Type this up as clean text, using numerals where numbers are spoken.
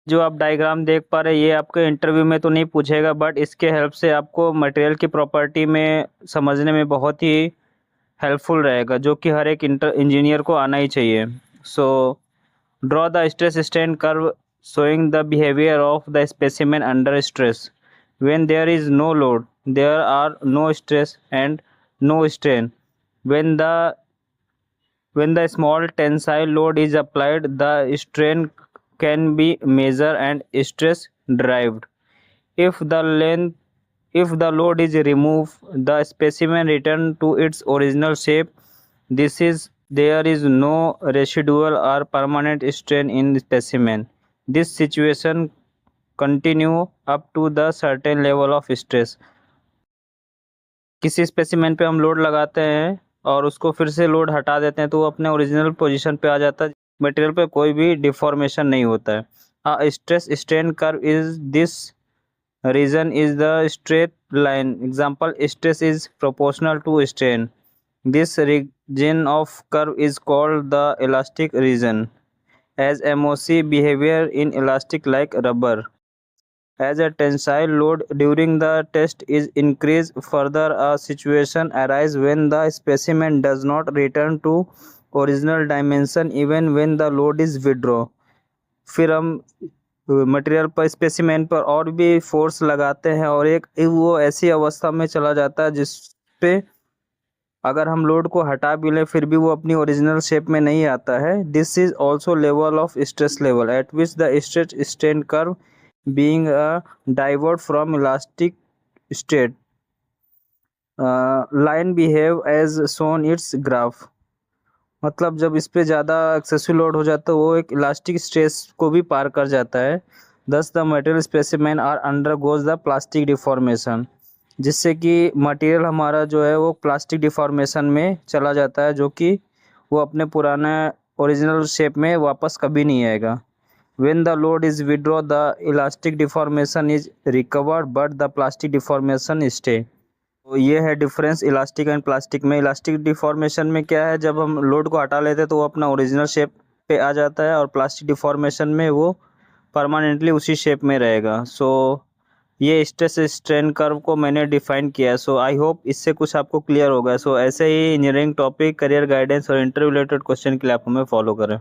जो आप डायग्राम देख पा रहे हैं ये आपके इंटरव्यू में तो नहीं पूछेगा, बट इसके हेल्प से आपको मटेरियल की प्रॉपर्टी में समझने में बहुत ही हेल्पफुल रहेगा, जो कि हर एक इंजीनियर को आना ही चाहिए। So draw the stress strain curve showing the behavior of the specimen under stress. When there is no load, there are no stress and no strain. When the small tensile load is applied, the strain can be measured and stress derived. If the length if the load is removed, the specimen return to its original shape. There is no residual or permanent strain in specimen. This situation continue up to the certain level of stress. किसी specimen पे हम load लगाते हैं और उसको फिर से load हटा देते हैं तो वो अपने ओरिजिनल पोजीशन पे आ जाता है। मटेरियल पे कोई भी डिफॉर्मेशन नहीं होता है। Stress strain curve is this region is the straight line. Example, stress is proportional to strain. This region of curve is called the elastic region. As MOC behavior in elastic like rubber. As a tensile load during the test is increased further, a situation arises when the specimen does not return to original dimension even when the load is withdrawn. फिर हम material पर specimen पर और भी force लगाते हैं और एक वो ऐसी अवस्था में चला जाता है जिस पे अगर हम लोड को हटा भी लें फिर भी वो अपनी ओरिजिनल शेप में नहीं आता है। This is also level of stress level at which the stress strain curve being a divert from elastic state line behave as shown its graph. मतलब जब इस पे ज़्यादा एक्सेसिव लोड हो जाता है वो एक इलास्टिक स्ट्रेस को भी पार कर जाता है। Thus the material specimen are undergoes the plastic deformation, जिससे कि मटेरियल हमारा जो है वो प्लास्टिक डिफॉर्मेशन में चला जाता है, जो कि वो अपने पुराने ओरिजिनल शेप में वापस कभी नहीं आएगा। When the load is withdrawn, the elastic deformation is recovered, but the plastic deformation stay. तो ये है डिफरेंस इलास्टिक एंड प्लास्टिक में। इलास्टिक डिफॉर्मेशन में क्या है, जब हम लोड को हटा लेते हैं तो वो अपना ओरिजिनल शेप पे आ जाता है और प्लास्टिक डिफॉर्मेशन में वो परमानेंटली उसी शेप में रहेगा। सो ये स्ट्रेस स्ट्रेन कर्व को मैंने डिफाइन किया है। सो आई होप इससे कुछ आपको क्लियर होगा। सो ऐसे ही इंजीनियरिंग टॉपिक, करियर गाइडेंस और इंटरव्यू रिलेटेड क्वेश्चन के लिए आप हमें फॉलो करें।